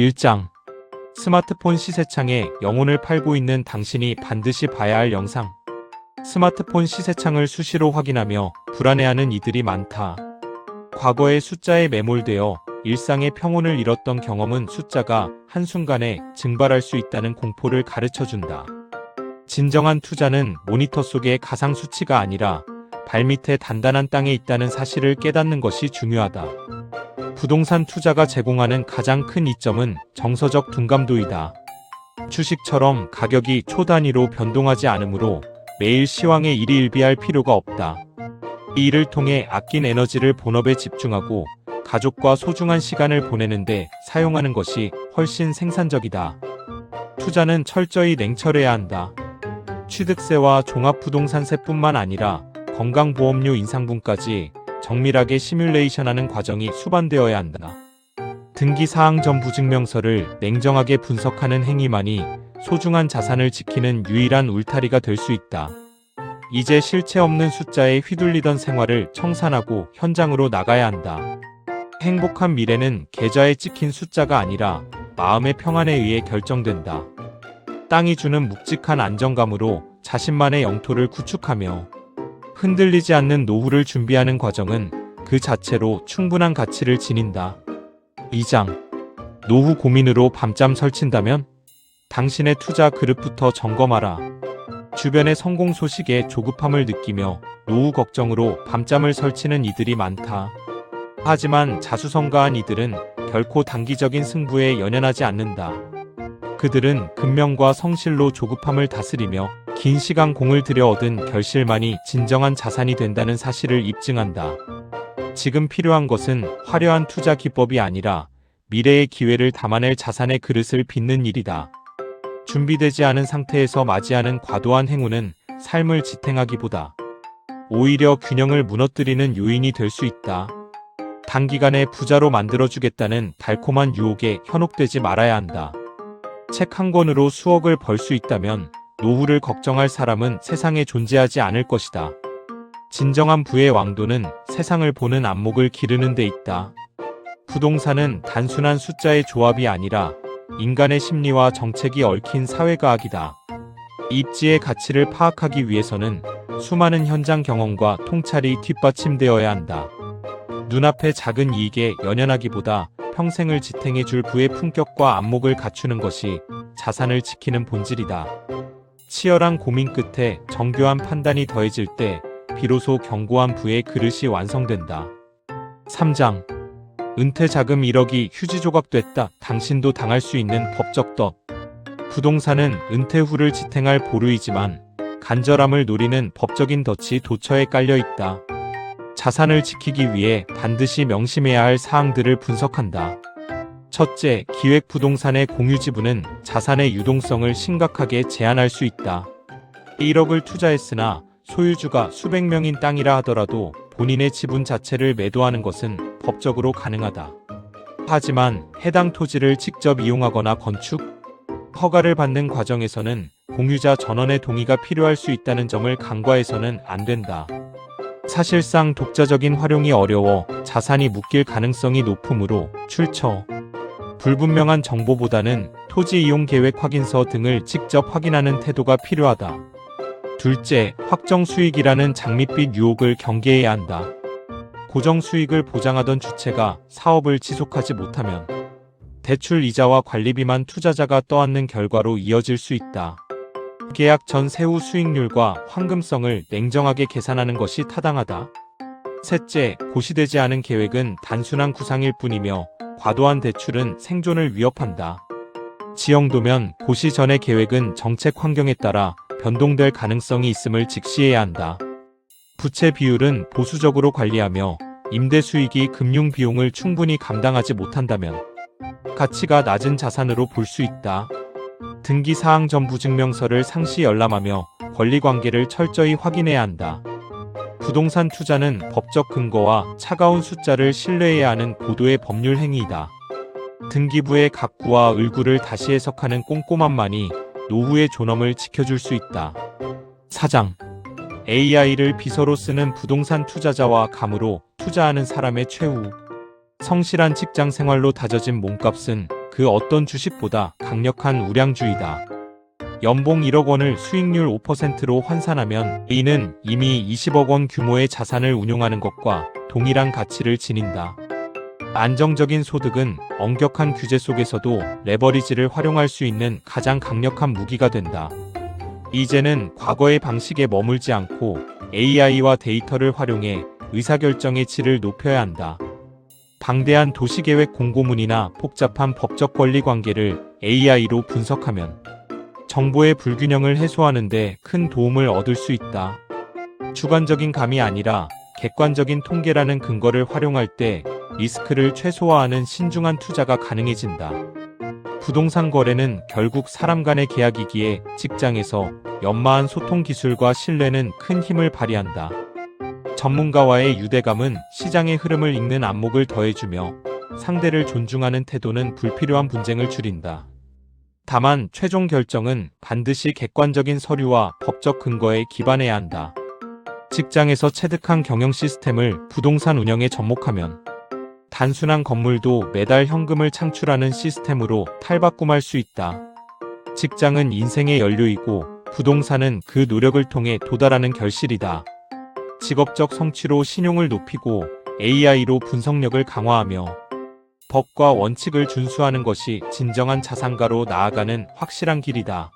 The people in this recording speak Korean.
1장. 스마트폰 시세창에 영혼을 팔고 있는 당신이 반드시 봐야 할 영상. 스마트폰 시세창을 수시로 확인하며 불안해하는 이들이 많다. 과거의 숫자에 매몰되어 일상의 평온을 잃었던 경험은 숫자가 한순간에 증발할 수 있다는 공포를 가르쳐준다. 진정한 투자는 모니터 속의 가상 수치가 아니라 발밑에 단단한 땅에 있다는 사실을 깨닫는 것이 중요하다. 부동산 투자가 제공하는 가장 큰 이점은 정서적 둔감도이다. 주식처럼 가격이 초단위로 변동하지 않으므로 매일 시황에 일희일비할 필요가 없다. 이 일을 통해 아낀 에너지를 본업에 집중하고 가족과 소중한 시간을 보내는데 사용하는 것이 훨씬 생산적이다. 투자는 철저히 냉철해야 한다. 취득세와 종합부동산세뿐만 아니라 건강보험료 인상분까지 정밀하게 시뮬레이션하는 과정이 수반되어야 한다. 등기사항 전부증명서를 냉정하게 분석하는 행위만이 소중한 자산을 지키는 유일한 울타리가 될 수 있다. 이제 실체 없는 숫자에 휘둘리던 생활을 청산하고 현장으로 나가야 한다. 행복한 미래는 계좌에 찍힌 숫자가 아니라 마음의 평안에 의해 결정된다. 땅이 주는 묵직한 안정감으로 자신만의 영토를 구축하며 흔들리지 않는 노후를 준비하는 과정은 그 자체로 충분한 가치를 지닌다. 2장. 노후 고민으로 밤잠 설친다면? 당신의 투자 그릇부터 점검하라. 주변의 성공 소식에 조급함을 느끼며 노후 걱정으로 밤잠을 설치는 이들이 많다. 하지만 자수성가한 이들은 결코 단기적인 승부에 연연하지 않는다. 그들은 근면과 성실로 조급함을 다스리며 긴 시간 공을 들여 얻은 결실만이 진정한 자산이 된다는 사실을 입증한다. 지금 필요한 것은 화려한 투자 기법이 아니라 미래의 기회를 담아낼 자산의 그릇을 빚는 일이다. 준비되지 않은 상태에서 맞이하는 과도한 행운은 삶을 지탱하기보다 오히려 균형을 무너뜨리는 요인이 될 수 있다. 단기간에 부자로 만들어주겠다는 달콤한 유혹에 현혹되지 말아야 한다. 책 한 권으로 수억을 벌 수 있다면 노후를 걱정할 사람은 세상에 존재하지 않을 것이다. 진정한 부의 왕도는 세상을 보는 안목을 기르는 데 있다. 부동산은 단순한 숫자의 조합이 아니라 인간의 심리와 정책이 얽힌 사회과학이다. 입지의 가치를 파악하기 위해서는 수많은 현장 경험과 통찰이 뒷받침되어야 한다. 눈앞의 작은 이익에 연연하기보다 평생을 지탱해 줄 부의 품격과 안목을 갖추는 것이 자산을 지키는 본질이다. 치열한 고민 끝에 정교한 판단이 더해질 때 비로소 견고한 부의 그릇이 완성된다. 3장. 은퇴 자금 1억이 휴지 조각됐다. 당신도 당할 수 있는 법적 덫. 부동산은 은퇴 후를 지탱할 보루이지만 간절함을 노리는 법적인 덫이 도처에 깔려 있다. 자산을 지키기 위해 반드시 명심해야 할 사항들을 분석한다. 첫째, 기획부동산의 공유지분은 자산의 유동성을 심각하게 제한할 수 있다. 1억을 투자했으나 소유주가 수백 명인 땅이라 하더라도 본인의 지분 자체를 매도하는 것은 법적으로 가능하다. 하지만 해당 토지를 직접 이용하거나 건축, 허가를 받는 과정에서는 공유자 전원의 동의가 필요할 수 있다는 점을 간과해서는 안 된다. 사실상 독자적인 활용이 어려워 자산이 묶일 가능성이 높으므로 출처, 불분명한 정보보다는 토지 이용 계획 확인서 등을 직접 확인하는 태도가 필요하다. 둘째, 확정 수익이라는 장밋빛 유혹을 경계해야 한다. 고정 수익을 보장하던 주체가 사업을 지속하지 못하면 대출 이자와 관리비만 투자자가 떠안는 결과로 이어질 수 있다. 계약 전 세후 수익률과 황금성을 냉정하게 계산하는 것이 타당하다. 셋째, 고시되지 않은 계획은 단순한 구상일 뿐이며 과도한 대출은 생존을 위협한다. 지형도면 고시 전의 계획은 정책 환경에 따라 변동될 가능성이 있음을 직시해야 한다. 부채 비율은 보수적으로 관리하며 임대 수익이 금융 비용을 충분히 감당하지 못한다면 가치가 낮은 자산으로 볼 수 있다. 등기사항 전부증명서를 상시 열람하며 권리관계를 철저히 확인해야 한다. 부동산 투자는 법적 근거와 차가운 숫자를 신뢰해야 하는 고도의 법률 행위이다. 등기부의 각구와 을구를 다시 해석하는 꼼꼼함만이 노후의 존엄을 지켜줄 수 있다. 4장. AI를 비서로 쓰는 부동산 투자자와 감으로 투자하는 사람의 최후. 성실한 직장 생활로 다져진 몸값은 그 어떤 주식보다 강력한 우량주의다. 연봉 1억 원을 수익률 5%로 환산하면 A는 이미 20억 원 규모의 자산을 운용하는 것과 동일한 가치를 지닌다. 안정적인 소득은 엄격한 규제 속에서도 레버리지를 활용할 수 있는 가장 강력한 무기가 된다. 이제는 과거의 방식에 머물지 않고 AI와 데이터를 활용해 의사결정의 질을 높여야 한다. 방대한 도시계획 공고문이나 복잡한 법적 권리 관계를 AI로 분석하면 정보의 불균형을 해소하는 데 큰 도움을 얻을 수 있다. 주관적인 감이 아니라 객관적인 통계라는 근거를 활용할 때 리스크를 최소화하는 신중한 투자가 가능해진다. 부동산 거래는 결국 사람 간의 계약이기에 직장에서 연마한 소통 기술과 신뢰는 큰 힘을 발휘한다. 전문가와의 유대감은 시장의 흐름을 읽는 안목을 더해주며 상대를 존중하는 태도는 불필요한 분쟁을 줄인다. 다만 최종 결정은 반드시 객관적인 서류와 법적 근거에 기반해야 한다. 직장에서 체득한 경영 시스템을 부동산 운영에 접목하면 단순한 건물도 매달 현금을 창출하는 시스템으로 탈바꿈할 수 있다. 직장은 인생의 연료이고 부동산은 그 노력을 통해 도달하는 결실이다. 직업적 성취로 신용을 높이고 AI로 분석력을 강화하며 법과 원칙을 준수하는 것이 진정한 자산가로 나아가는 확실한 길이다.